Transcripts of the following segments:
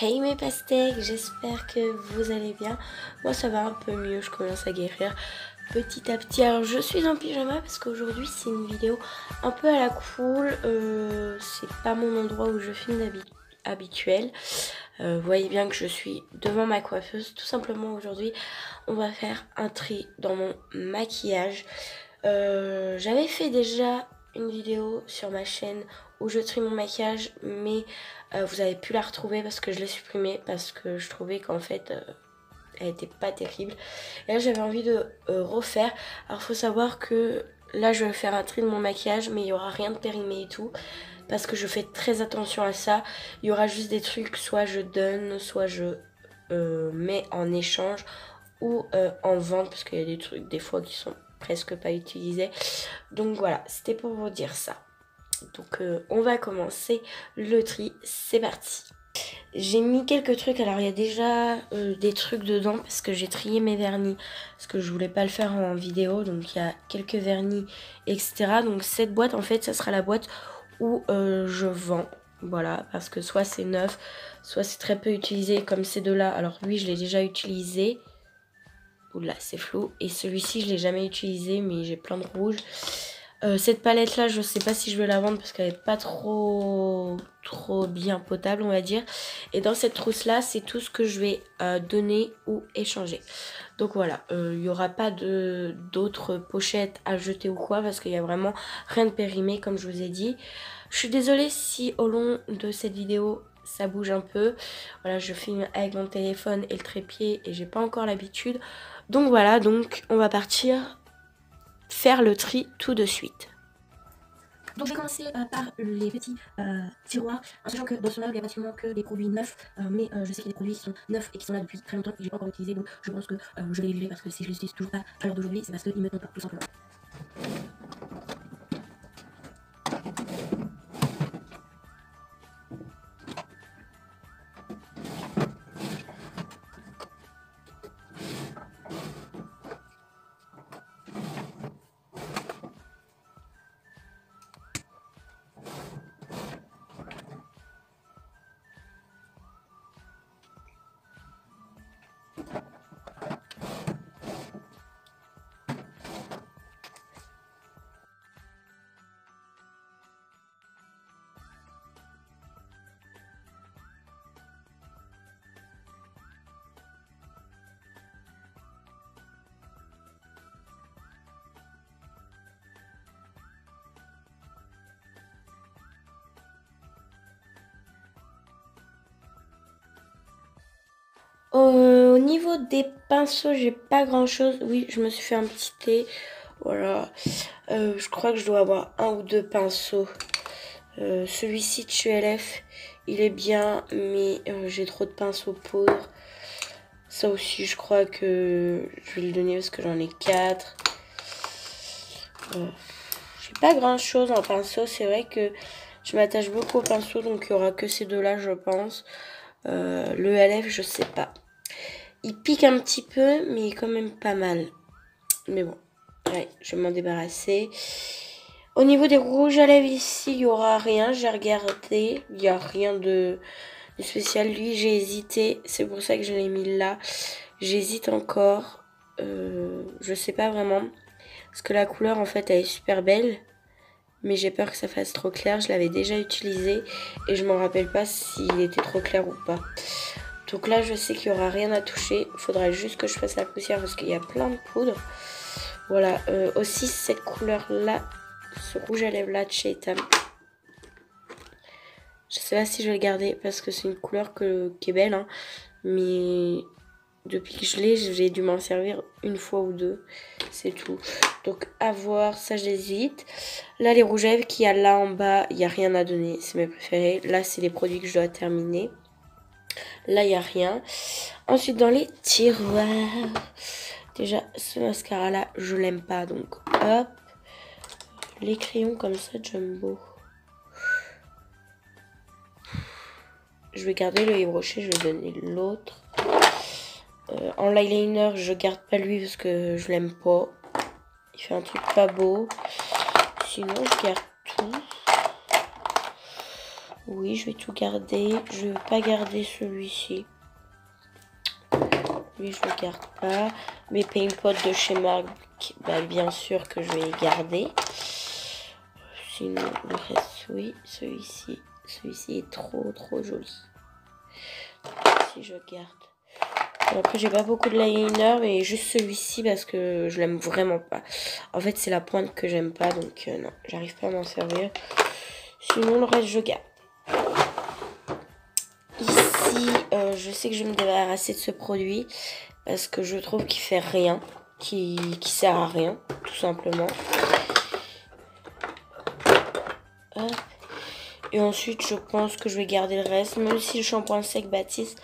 Hey mes pastèques, j'espère que vous allez bien. Moi ça va un peu mieux, je commence à guérir petit à petit. Alors je suis en pyjama parce qu'aujourd'hui c'est une vidéo un peu à la cool. C'est pas mon endroit où je filme habituel. Vous voyez bien que je suis devant ma coiffeuse. Tout simplement aujourd'hui on va faire un tri dans mon maquillage. J'avais fait déjà une vidéo sur ma chaîne où je trie mon maquillage, mais vous avez pu la retrouver parce que je l'ai supprimée parce que je trouvais qu'en fait elle était pas terrible. Et là j'avais envie de refaire. Alors faut savoir que là je vais faire un tri de mon maquillage, mais il y aura rien de périmé et tout parce que je fais très attention à ça. Il y aura juste des trucs, soit je donne, soit je mets en échange ou en vente, parce qu'il y a des trucs des fois qui sont presque pas utilisés. Donc voilà, c'était pour vous dire ça. Donc on va commencer le tri, c'est parti. J'ai mis quelques trucs, alors il y a déjà des trucs dedans parce que j'ai trié mes vernis, parce que je voulais pas le faire en vidéo, donc il y a quelques vernis, etc. Donc cette boîte en fait ça sera la boîte où je vends, voilà, parce que soit c'est neuf, soit c'est très peu utilisé comme ces deux là. Alors lui je l'ai déjà utilisé, oula c'est flou, et celui-ci je l'ai jamais utilisé mais j'ai plein de rouge. Cette palette là je sais pas si je vais la vendre parce qu'elle est pas trop bien potable on va dire. Et dans cette trousse là c'est tout ce que je vais donner ou échanger. Donc voilà, il n'y aura pas d'autres pochettes à jeter ou quoi parce qu'il y a vraiment rien de périmé comme je vous ai dit. Je suis désolée si au long de cette vidéo ça bouge un peu. Voilà, je filme avec mon téléphone et le trépied et j'ai pas encore l'habitude. Donc voilà, donc on va partir faire le tri tout de suite. Donc je vais commencer par les petits tiroirs, en sachant que dans ce meuble il n'y a pratiquement que des produits neufs, mais je sais qu'il y a des produits qui sont neufs et qui sont là depuis très longtemps et que j'ai pas encore utilisé, donc je pense que je vais les virer parce que si je les utilise toujours pas à l'heure d'aujourd'hui, c'est parce qu'ils me tombent pas, tout simplement. Au niveau des pinceaux, j'ai pas grand chose. Oui, je me suis fait un petit thé. Voilà. Je crois que je dois avoir un ou deux pinceaux. Celui-ci de chez LF, il est bien, mais j'ai trop de pinceaux poudre. Ça aussi, je crois que je vais le donner parce que j'en ai 4. J'ai pas grand chose en pinceau. C'est vrai que je m'attache beaucoup aux pinceaux, donc il y aura que ces deux-là, je pense. Le LF, je sais pas. Il pique un petit peu, mais quand même pas mal. Mais bon, ouais, je vais m'en débarrasser. Au niveau des rouges à lèvres ici, il n'y aura rien. J'ai regardé, il n'y a rien de spécial. Lui, j'ai hésité. C'est pour ça que je l'ai mis là. J'hésite encore. Je sais pas vraiment. Parce que la couleur, en fait, elle est super belle. Mais j'ai peur que ça fasse trop clair. Je l'avais déjà utilisé. Et je m'en rappelle pas s'il était trop clair ou pas. Donc là, je sais qu'il n'y aura rien à toucher. Il faudra juste que je fasse la poussière parce qu'il y a plein de poudre. Voilà. Aussi, cette couleur-là, ce rouge à lèvres-là de chez Etam. Je sais pas si je vais le garder parce que c'est une couleur qui est belle. Hein, mais depuis que je l'ai, j'ai dû m'en servir une fois ou deux. C'est tout. Donc à voir, ça j'hésite. Là, les rouges à lèvres qu'il y a là en bas, il n'y a rien à donner. C'est mes préférés. Là, c'est les produits que je dois terminer. Là, il n'y a rien. Ensuite, dans les tiroirs. Déjà, ce mascara-là, je l'aime pas. Donc, hop. Les crayons comme ça, Jumbo. Je vais garder le Yves Rocher, je vais donner l'autre. En eyeliner, je garde pas lui parce que je l'aime pas. Il fait un truc pas beau. Sinon, je garde tout. Oui, je vais tout garder. Je vais pas garder celui-ci. Lui, je le garde pas. Mes paint pots de chez MAC, bah, bien sûr que je vais les garder. Sinon, le reste, oui. Celui-ci est trop joli. Si je garde. Après, j'ai pas beaucoup de liner, mais juste celui-ci parce que je l'aime vraiment pas. En fait, c'est la pointe que j'aime pas, donc non, j'arrive pas à m'en servir. Sinon, le reste, je garde. Ici, je sais que je vais me débarrasser de ce produit parce que je trouve qu'il fait rien, qui sert à rien, tout simplement. Hop. Et ensuite, je pense que je vais garder le reste, même si le shampoing sec Baptiste,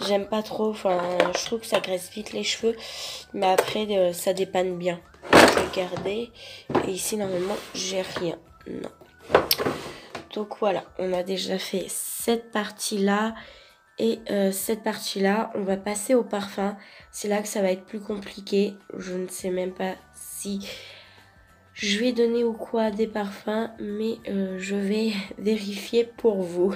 j'aime pas trop. Enfin, je trouve que ça graisse vite les cheveux, mais après, ça dépanne bien. Je vais le garder. Et ici, normalement, j'ai rien. Non. Donc voilà, on a déjà fait cette partie-là. Et cette partie-là, on va passer au parfum. C'est là que ça va être plus compliqué. Je ne sais même pas si je vais donner ou quoi des parfums, mais je vais vérifier pour vous.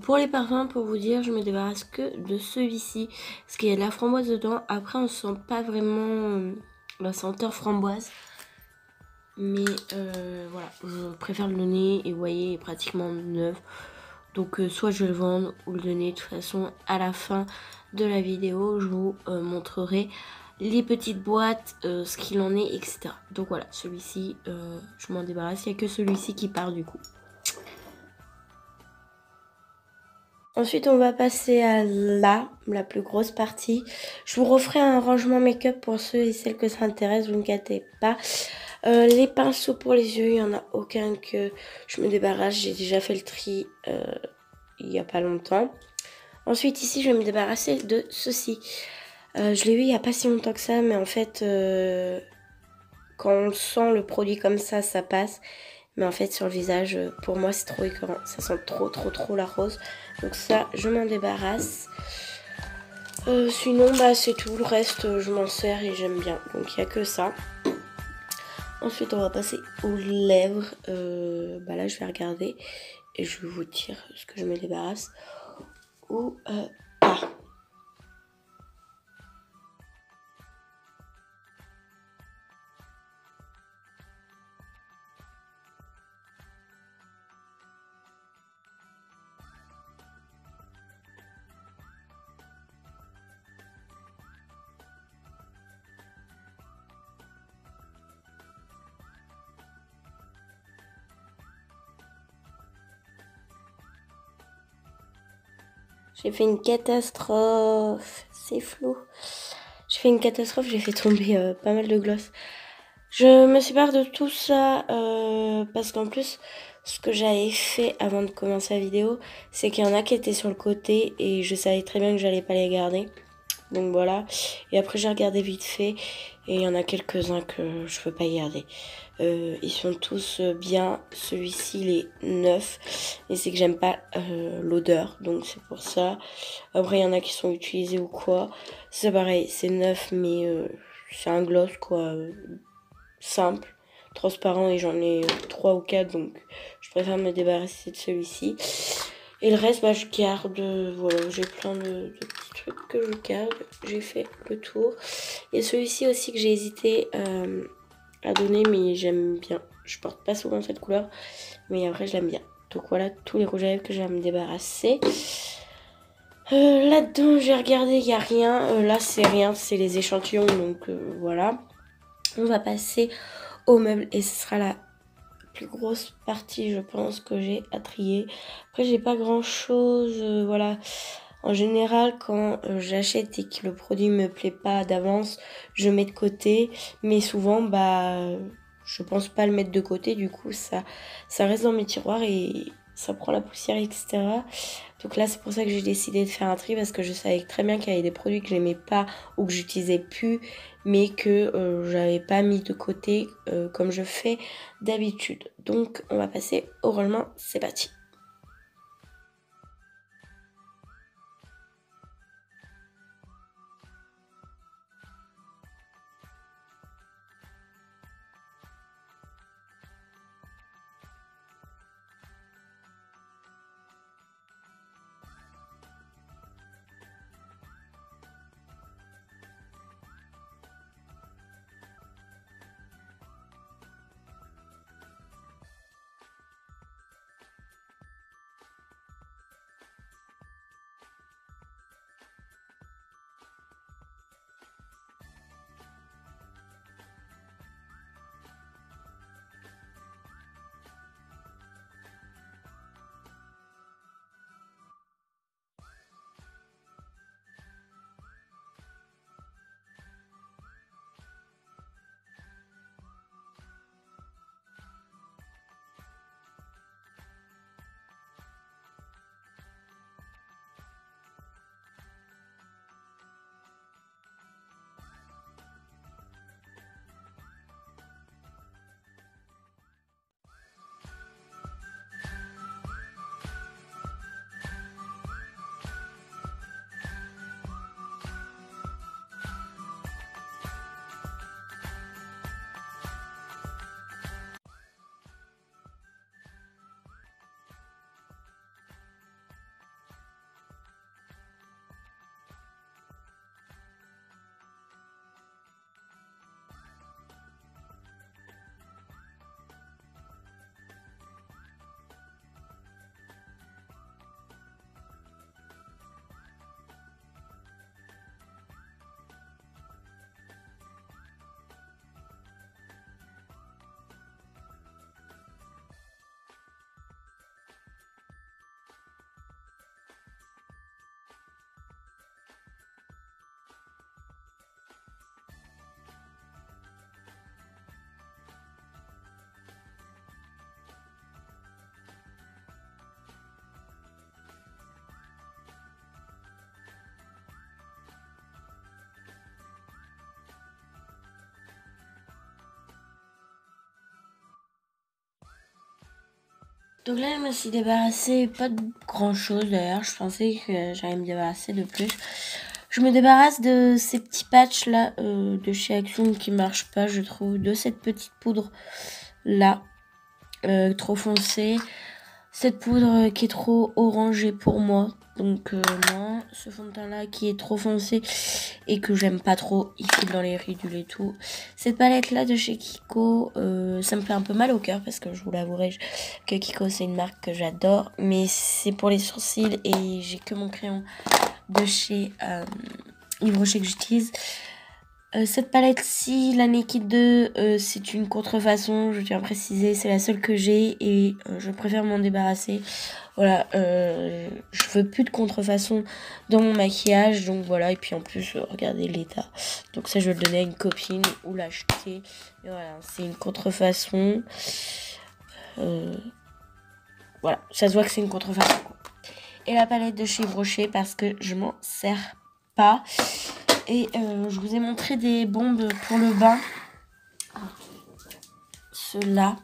Pour les parfums, pour vous dire, je me débarrasse que de celui-ci. Parce qu'il y a de la framboise dedans. Après, on ne sent pas vraiment la senteur framboise. Mais voilà, je préfère le donner. Et vous voyez, il est pratiquement neuf. Donc soit je vais le vendre ou le donner. De toute façon, à la fin de la vidéo, je vous montrerai les petites boîtes, ce qu'il en est, etc. Donc voilà, celui-ci, je m'en débarrasse. Il n'y a que celui-ci qui part du coup. Ensuite, on va passer à la plus grosse partie. Je vous referai un rangement make-up pour ceux et celles que ça intéresse, vous ne inquiétez pas. Les pinceaux pour les yeux, il n'y en a aucun que je me débarrasse. J'ai déjà fait le tri il n'y a pas longtemps. Ensuite, ici, je vais me débarrasser de ceci. Je l'ai eu il n'y a pas si longtemps que ça, mais en fait, quand on sent le produit comme ça passe. Mais en fait, sur le visage, pour moi, c'est trop écœurant. Ça sent trop la rose. Donc ça, je m'en débarrasse. Sinon, bah, c'est tout. Le reste, je m'en sers et j'aime bien. Donc, il n'y a que ça. Ensuite, on va passer aux lèvres. Bah là, je vais regarder. Et je vais vous dire ce que je me débarrasse. Ou pas. J'ai fait une catastrophe. C'est flou. J'ai fait une catastrophe. J'ai fait tomber pas mal de gloss. Je me sépare de tout ça parce qu'en plus, ce que j'avais fait avant de commencer la vidéo, c'est qu'il y en a qui étaient sur le côté et je savais très bien que j'allais pas les garder. Donc voilà. Et après, j'ai regardé vite fait et il y en a quelques-uns que je peux pas garder. Ils sont tous bien. Celui-ci, il est neuf. Et c'est que j'aime pas l'odeur. Donc c'est pour ça. Après, il y en a qui sont utilisés ou quoi. C'est pareil, c'est neuf, mais c'est un gloss quoi. Simple, transparent. Et j'en ai 3 ou 4. Donc je préfère me débarrasser de celui-ci. Et le reste, bah, je garde. Voilà, j'ai plein de petits trucs que je garde. J'ai fait le tour. Et celui-ci aussi que j'ai hésité à donner, mais j'aime bien. Je porte pas souvent cette couleur, mais après je l'aime bien. Donc voilà tous les rouges à lèvres que j'ai à me débarrasser. Là-dedans, j'ai regardé, il n'y a rien. Là, c'est rien, c'est les échantillons, donc voilà. On va passer au meuble et ce sera la plus grosse partie, je pense, que j'ai à trier. Après, j'ai pas grand chose, voilà. En général, quand j'achète et que le produit me plaît pas d'avance, je mets de côté. Mais souvent, je pense pas le mettre de côté. Du coup, ça reste dans mes tiroirs et ça prend la poussière, etc. Donc là, c'est pour ça que j'ai décidé de faire un tri parce que je savais très bien qu'il y avait des produits que j'aimais pas ou que j'utilisais plus, mais que j'avais pas mis de côté comme je fais d'habitude. Donc, on va passer au rangement. C'est parti. Donc là, je me suis débarrassée, pas de grand chose d'ailleurs, je pensais que j'allais me débarrasser de plus. Je me débarrasse de ces petits patchs là de chez Action qui marchent pas, je trouve, de cette petite poudre là, trop foncée. Cette poudre qui est trop orangée pour moi, donc non. Ce fond de teint là qui est trop foncé et que j'aime pas trop, il file dans les ridules et tout. Cette palette là de chez Kiko, ça me fait un peu mal au cœur parce que je vous l'avouerai que Kiko c'est une marque que j'adore, mais c'est pour les sourcils et j'ai que mon crayon de chez Yves Rocher que j'utilise. Cette palette-ci, la Naked 2, c'est une contrefaçon, je tiens à préciser, c'est la seule que j'ai et je préfère m'en débarrasser. Voilà, je veux plus de contrefaçon dans mon maquillage, donc voilà, et puis en plus, regardez l'état. Donc ça, je vais le donner à une copine ou l'acheter. Et voilà, c'est une contrefaçon. Voilà, ça se voit que c'est une contrefaçon, quoi. Et la palette de chez Yves Rocher parce que je m'en sers pas. Et je vous ai montré des bombes pour le bain. Ceux-là,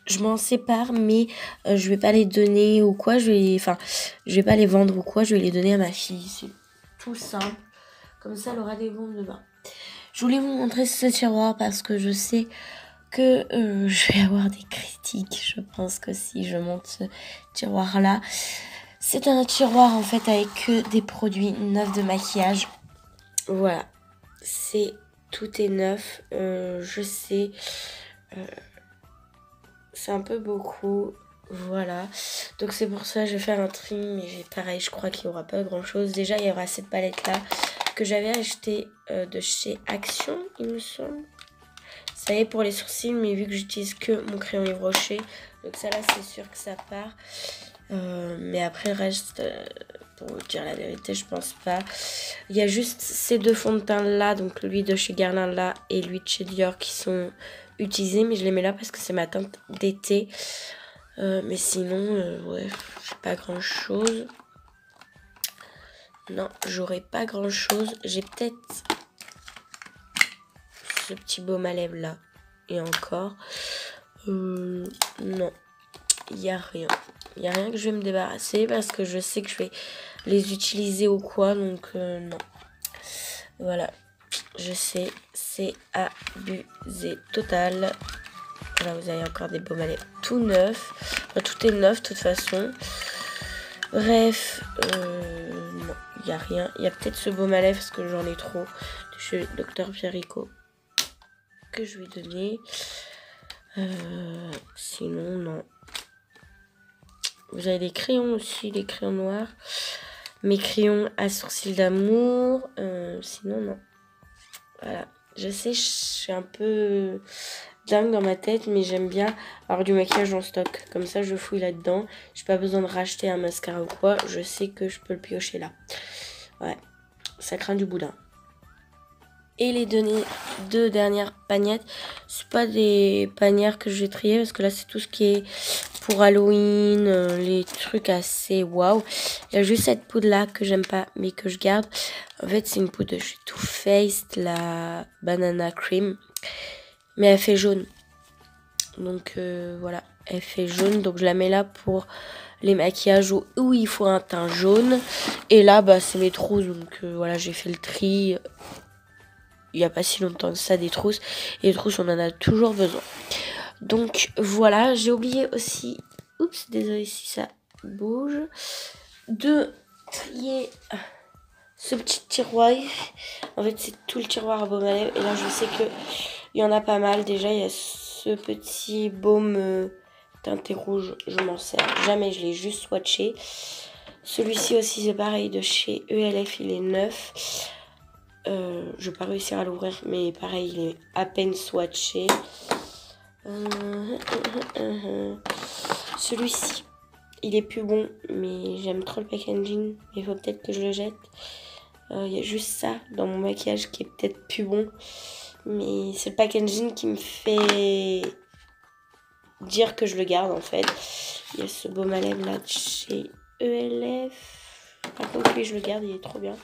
je m'en sépare, mais je vais pas les donner ou quoi. Je vais pas les vendre ou quoi. Je vais les donner à ma fille. C'est tout simple. Comme ça, elle aura des bombes de bain. Je voulais vous montrer ce tiroir parce que je sais que je vais avoir des critiques. Je pense que si je monte ce tiroir-là, c'est un tiroir en fait avec que des produits neufs de maquillage. Voilà, tout est neuf, je sais, c'est un peu beaucoup, voilà. Donc c'est pour ça que je vais faire un tri, mais pareil, je crois qu'il n'y aura pas grand chose. Déjà, il y aura cette palette là que j'avais achetée de chez Action, il me semble. Ça y est pour les sourcils, mais vu que j'utilise que mon crayon Yves Rocher, donc ça là c'est sûr que ça part. Mais après le reste, pour vous dire la vérité, je pense pas. Il y a juste ces deux fonds de teint là, donc lui de chez Guerlain là et lui de chez Dior qui sont utilisés, mais je les mets là parce que c'est ma teinte d'été. Mais sinon, ouais, j'ai pas grand chose. Non, j'aurais pas grand chose. J'ai peut-être ce petit baume à lèvres là. Et encore. Non, il n'y a rien. Il n'y a rien que je vais me débarrasser parce que je sais que je vais les utiliser ou quoi. Donc non. Voilà. Je sais, c'est abusé total. Là, vous avez encore des baumes à lèvres tout neufs. Enfin, tout est neuf de toute façon. Bref, non, il n'y a rien. Il y a peut-être ce baume à lèvres parce que j'en ai trop de chez Dr Pierrico que je vais donner. Sinon, non. Vous avez des crayons aussi, des crayons noirs. Mes crayons à sourcils d'amour. Sinon, non. Voilà. Je sais, je suis un peu dingue dans ma tête, mais j'aime bien avoir du maquillage en stock. Comme ça, je fouille là-dedans. J'ai pas besoin de racheter un mascara ou quoi. Je sais que je peux le piocher là. Ouais. Ça craint du boudin. Et les deux dernières pagnettes, c'est pas des panières que je vais trier parce que là c'est tout ce qui est pour Halloween, les trucs assez waouh. Il y a juste cette poudre là que j'aime pas mais que je garde. En fait c'est une poudre de chez Too Faced, la Banana Cream, mais elle fait jaune. Donc voilà, elle fait jaune, donc je la mets là pour les maquillages où il faut un teint jaune. Et là bah c'est mes trousses, donc voilà, j'ai fait le tri. Il n'y a pas si longtemps que ça des trousses. Et les trousses, on en a toujours besoin. Donc voilà, j'ai oublié aussi, oups, désolé si ça bouge, de trier ce petit tiroir. En fait, c'est tout le tiroir à baume à lèvres. Et là, je sais qu'il y en a pas mal. Déjà, il y a ce petit baume teinté rouge. Je m'en sers jamais, je l'ai juste swatché. Celui-ci aussi, c'est pareil, de chez ELF, il est neuf. Je vais pas réussir à l'ouvrir, mais pareil, il est à peine swatché. Celui-ci, il est plus bon, mais j'aime trop le packaging. Il faut peut-être que je le jette. Il y a juste ça dans mon maquillage qui est peut-être plus bon. Mais c'est le packaging qui me fait dire que je le garde en fait. Il y a ce baume à lèvres là de chez ELF. Par contre, lui, je le garde, il est trop bien.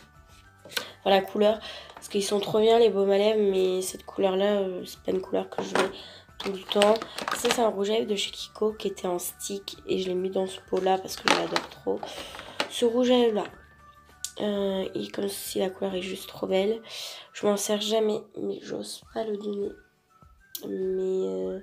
Voilà la couleur, parce qu'ils sont trop bien les baumes à lèvres, mais cette couleur là c'est pas une couleur que je mets tout le temps. Ça c'est un rouge à lèvres de chez Kiko qui était en stick et je l'ai mis dans ce pot là parce que je l'adore trop. Ce rouge à lèvres là, et comme si la couleur est juste trop belle, je m'en sers jamais, mais j'ose pas le donner, mais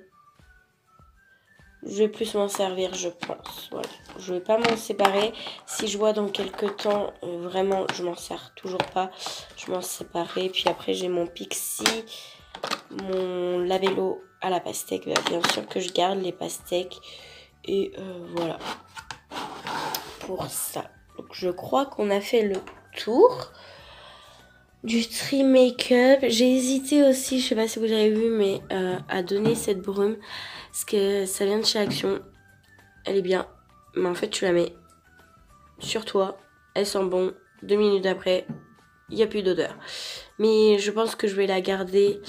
je vais plus m'en servir, je pense. Voilà. Je vais pas m'en séparer. Si je vois dans quelques temps, vraiment, je m'en sers toujours pas. Je m'en séparer. Puis après, j'ai mon Pixie, mon Labello à la pastèque. Bah, bien sûr que je garde les pastèques. Et voilà. Pour ça. Donc, je crois qu'on a fait le tour du tri make-up. J'ai hésité aussi, je sais pas si vous avez vu, mais à donner cette brume. Parce que ça vient de chez Action. Elle est bien. Mais en fait, tu la mets sur toi. Elle sent bon. 2 minutes après, il n'y a plus d'odeur. Mais je pense que je vais la garder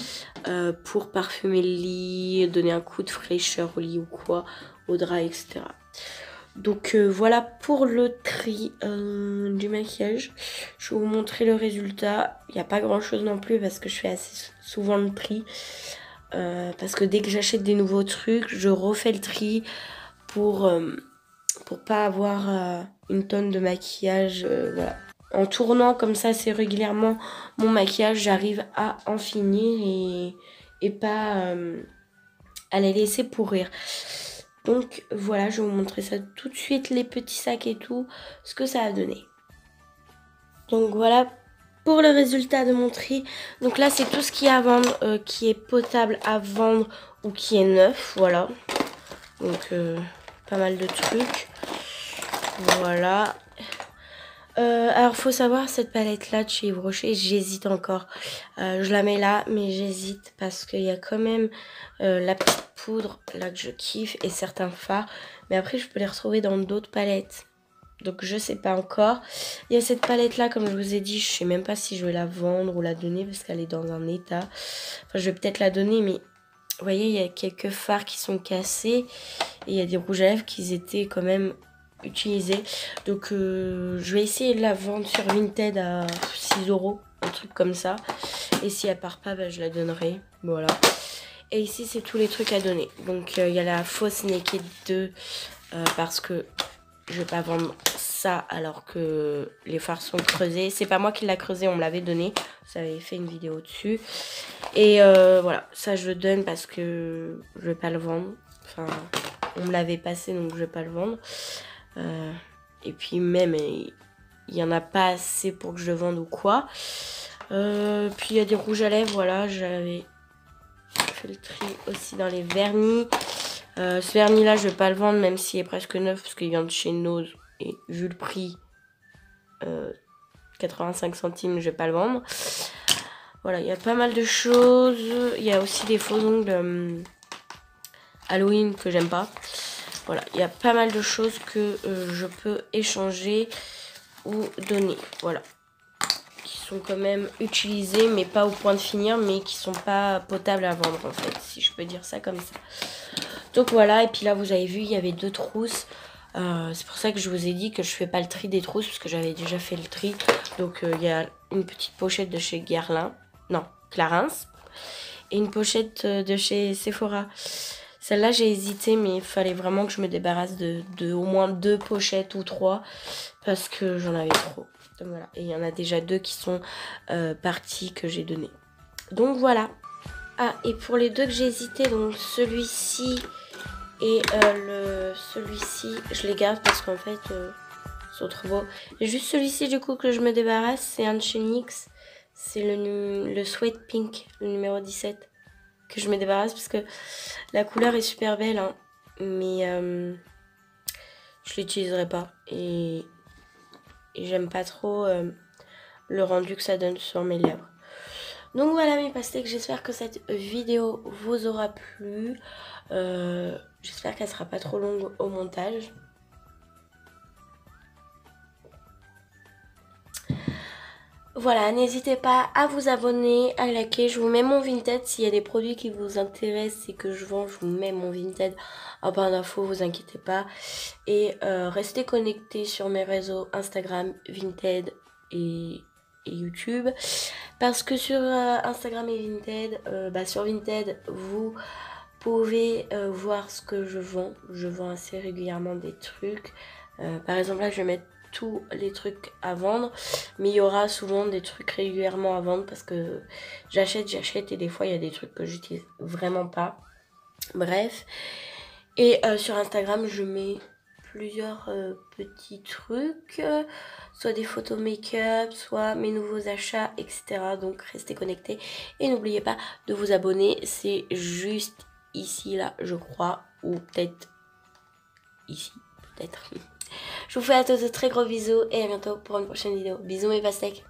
pour parfumer le lit, donner un coup de fraîcheur au lit ou quoi, au drap, etc. Donc voilà pour le tri du maquillage. Je vais vous montrer le résultat. Il n'y a pas grand chose non plus parce que je fais assez souvent le tri. Parce que dès que j'achète des nouveaux trucs, je refais le tri pour pas avoir une tonne de maquillage. Voilà. En tournant comme ça assez régulièrement mon maquillage, j'arrive à en finir et pas à les laisser pourrir. Donc voilà, je vais vous montrer ça tout de suite, les petits sacs et tout, ce que ça a donné. Donc voilà pour le résultat de mon tri. Donc là, c'est tout ce qui est à vendre, qui est potable à vendre ou qui est neuf. Voilà. Donc pas mal de trucs. Voilà. Alors faut savoir, cette palette là de chez Yves Rocher, j'hésite encore. Je la mets là, mais j'hésite parce qu'il y a quand même la petite poudre là que je kiffe et certains fards. Mais après je peux les retrouver dans d'autres palettes. Donc je sais pas encore. Il y a cette palette là, comme je vous ai dit, je sais même pas si je vais la vendre ou la donner parce qu'elle est dans un état. Enfin je vais peut-être la donner, mais vous voyez, il y a quelques fards qui sont cassés. Et il y a des rouges à lèvres qui étaient quand même utilisés. Donc je vais essayer de la vendre sur Vinted à 6 €, un truc comme ça. Et si elle part pas, bah, je la donnerai. Voilà. Et ici, c'est tous les trucs à donner. Donc il y a la fausse Naked 2 parce que je vais pas vendre ça alors que les fards sont creusés. C'est pas moi qui l'a creusé, on me l'avait donné. Ça avait fait une vidéo dessus. Et voilà, ça je le donne parce que je vais pas le vendre. Enfin, on me l'avait passé donc je vais pas le vendre. Et puis même, il y en a pas assez pour que je le vende ou quoi. Puis il y a des rouges à lèvres, voilà, j'avais fait le tri aussi dans les vernis. Ce vernis là, je vais pas le vendre même s'il est presque neuf parce qu'il vient de chez Nose. Et vu le prix, 85 centimes, je vais pas le vendre. Voilà, il y a pas mal de choses. Il y a aussi des faux ongles Halloween que j'aime pas. Voilà, il y a pas mal de choses que je peux échanger ou donner. Voilà. Qui sont quand même utilisées, mais pas au point de finir, mais qui sont pas potables à vendre en fait, si je peux dire ça comme ça. Donc voilà, et puis là vous avez vu, il y avait 2 trousses. C'est pour ça que je vous ai dit que je fais pas le tri des trousses, parce que j'avais déjà fait le tri. Donc il y a une petite pochette de chez Guerlain, non, Clarins, et une pochette de chez Sephora. Celle-là, j'ai hésité, mais il fallait vraiment que je me débarrasse de au moins 2 pochettes ou 3 parce que j'en avais trop. Donc voilà, et il y en a déjà 2 qui sont partis que j'ai donné. Donc voilà. Ah, et pour les 2 que j'ai hésité, donc celui-ci et celui-ci, je les garde parce qu'en fait, ils sont trop beaux. Et juste celui-ci, du coup, que je me débarrasse, c'est un de chez NYX. C'est le Sweat Pink, le numéro 17. Que je me débarrasse parce que la couleur est super belle, hein, mais je l'utiliserai pas et j'aime pas trop le rendu que ça donne sur mes lèvres. Donc voilà mes pastèques, j'espère que cette vidéo vous aura plu. J'espère qu'elle sera pas trop longue au montage. Voilà, n'hésitez pas à vous abonner, à liker. Je vous mets mon Vinted. S'il y a des produits qui vous intéressent et que je vends, je vous mets mon Vinted en barre d'infos, vous inquiétez pas. Et restez connectés sur mes réseaux Instagram, Vinted et YouTube. Parce que sur Instagram et Vinted, sur Vinted, vous pouvez voir ce que je vends. Je vends assez régulièrement des trucs. Par exemple, là, je vais mettre tous les trucs à vendre, mais il y aura souvent des trucs régulièrement à vendre parce que j'achète et des fois il y a des trucs que j'utilise vraiment pas. Bref, et sur Instagram je mets plusieurs petits trucs, soit des photos make-up, soit mes nouveaux achats, etc. Donc restez connectés et n'oubliez pas de vous abonner, c'est juste ici là je crois, ou peut-être ici, peut-être. Je vous fais à tous de très gros bisous et à bientôt pour une prochaine vidéo. Bisous mes pastèques.